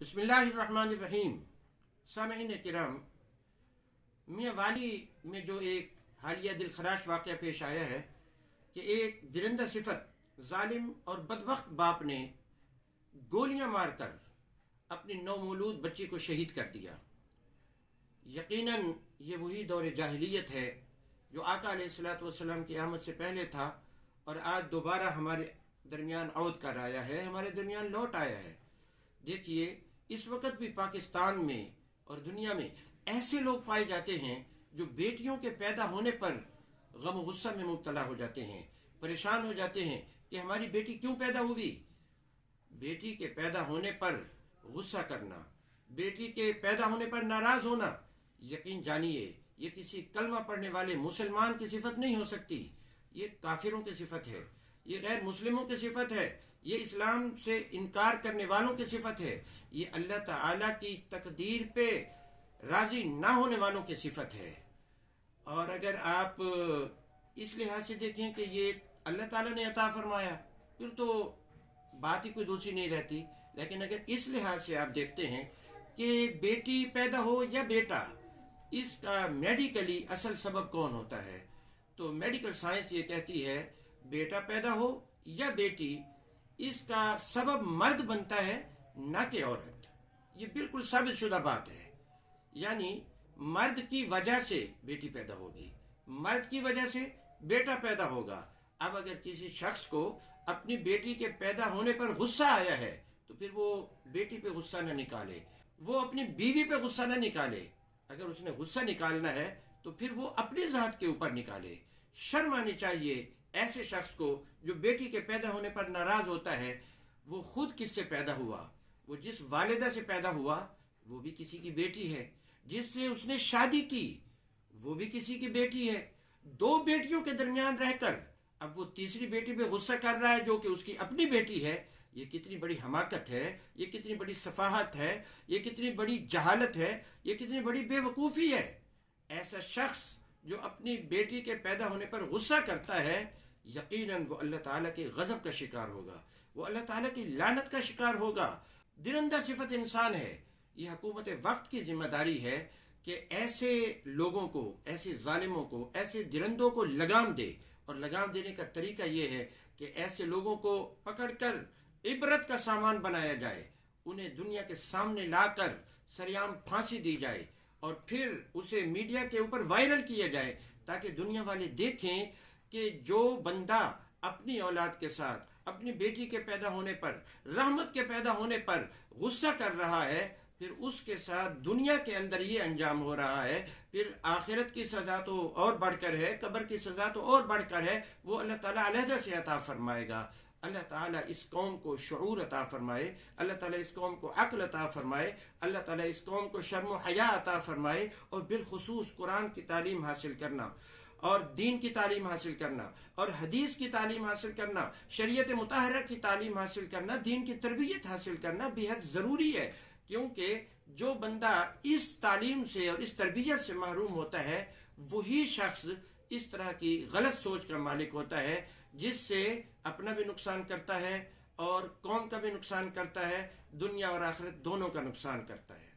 بسم اللہ الرحمن الرحیم۔ سامعین کرام، میاں والی میں جو ایک حالیہ دل خراش واقعہ پیش آیا ہے کہ ایک درندہ صفت ظالم اور بدبخت باپ نے گولیاں مار کر اپنی نومولود بچی کو شہید کر دیا۔ یقیناً یہ وہی دور جاہلیت ہے جو آقا علیہ الصلوۃ والسلام کی آمد سے پہلے تھا اور آج دوبارہ ہمارے درمیان عود کر آیا ہے، ہمارے درمیان لوٹ آیا ہے۔ دیکھیے، اس وقت بھی پاکستان میں اور دنیا میں ایسے لوگ پائے جاتے ہیں جو بیٹیوں کے پیدا ہونے پر غم و غصہ میں مبتلا ہو جاتے ہیں، پریشان ہو جاتے ہیں کہ ہماری بیٹی کیوں پیدا ہوئی۔ بیٹی کے پیدا ہونے پر غصہ کرنا، بیٹی کے پیدا ہونے پر ناراض ہونا، یقین جانیے یہ کسی کلمہ پڑھنے والے مسلمان کی صفت نہیں ہو سکتی، یہ کافروں کی صفت ہے، یہ غیر مسلموں کی صفت ہے، یہ اسلام سے انکار کرنے والوں کی صفت ہے، یہ اللہ تعالیٰ کی تقدیر پہ راضی نہ ہونے والوں کی صفت ہے۔ اور اگر آپ اس لحاظ سے دیکھیں کہ یہ اللہ تعالیٰ نے عطا فرمایا پھر تو بات ہی کوئی دوسری نہیں رہتی، لیکن اگر اس لحاظ سے آپ دیکھتے ہیں کہ بیٹی پیدا ہو یا بیٹا، اس کا میڈیکلی اصل سبب کون ہوتا ہے، تو میڈیکل سائنس یہ کہتی ہے بیٹا پیدا ہو یا بیٹی، اس کا سبب مرد بنتا ہے نہ کہ عورت۔ یہ بالکل ثابت شدہ بات ہے، یعنی مرد کی وجہ سے بیٹی پیدا ہوگی، مرد کی وجہ سے بیٹا پیدا ہوگا۔ اب اگر کسی شخص کو اپنی بیٹی کے پیدا ہونے پر غصہ آیا ہے تو پھر وہ بیٹی پہ غصہ نہ نکالے، وہ اپنی بیوی پہ غصہ نہ نکالے۔ اگر اس نے غصہ نکالنا ہے تو پھر وہ اپنی ذات کے اوپر نکالے۔ شرم آنی چاہیے ایسے شخص کو جو بیٹی کے پیدا ہونے پر ناراض ہوتا ہے۔ وہ خود کس سے پیدا ہوا؟ وہ جس والدہ سے پیدا ہوا وہ بھی کسی کی بیٹی ہے، جس سے اس نے شادی کی وہ بھی کسی کی بیٹی ہے۔ دو بیٹیوں کے درمیان رہ کر اب وہ تیسری بیٹی پہ غصہ کر رہا ہے جو کہ اس کی اپنی بیٹی ہے۔ یہ کتنی بڑی حماقت ہے، یہ کتنی بڑی سفاہت ہے، یہ کتنی بڑی جہالت ہے، یہ کتنی بڑی بے وقوفی ہے۔ ایسا شخص جو اپنی بیٹی کے پیدا ہونے پر غصہ کرتا ہے، یقیناً وہ اللہ تعالیٰ کے غضب کا شکار ہوگا، وہ اللہ تعالیٰ کی لعنت کا شکار ہوگا۔ درندہ صفت انسان ہے۔ یہ حکومت وقت کی ذمہ داری ہے کہ ایسے لوگوں کو، ایسے ظالموں کو، ایسے درندوں کو لگام دے، اور لگام دینے کا طریقہ یہ ہے کہ ایسے لوگوں کو پکڑ کر عبرت کا سامان بنایا جائے، انہیں دنیا کے سامنے لا کر سریعام پھانسی دی جائے اور پھر اسے میڈیا کے اوپر وائرل کیا جائے تاکہ دنیا والے دیکھیں کہ جو بندہ اپنی اولاد کے ساتھ، اپنی بیٹی کے پیدا ہونے پر، رحمت کے پیدا ہونے پر غصہ کر رہا ہے، پھر اس کے ساتھ دنیا کے اندر یہ انجام ہو رہا ہے، پھر آخرت کی سزا تو اور بڑھ کر ہے، قبر کی سزا تو اور بڑھ کر ہے، وہ اللہ تعالیٰ علیحدہ سے عطا فرمائے گا۔ اللہ تعالیٰ اس قوم کو شعور عطا فرمائے، اللہ تعالیٰ اس قوم کو عقل عطا فرمائے، اللہ تعالیٰ اس قوم کو شرم و حیا عطا فرمائے، اور بالخصوص قرآن کی تعلیم حاصل کرنا اور دین کی تعلیم حاصل کرنا اور حدیث کی تعلیم حاصل کرنا، شریعت مطہرہ کی تعلیم حاصل کرنا، دین کی تربیت حاصل کرنا بہت ضروری ہے، کیونکہ جو بندہ اس تعلیم سے اور اس تربیت سے محروم ہوتا ہے وہی شخص اس طرح کی غلط سوچ کا مالک ہوتا ہے، جس سے اپنا بھی نقصان کرتا ہے اور قوم کا بھی نقصان کرتا ہے، دنیا اور آخرت دونوں کا نقصان کرتا ہے۔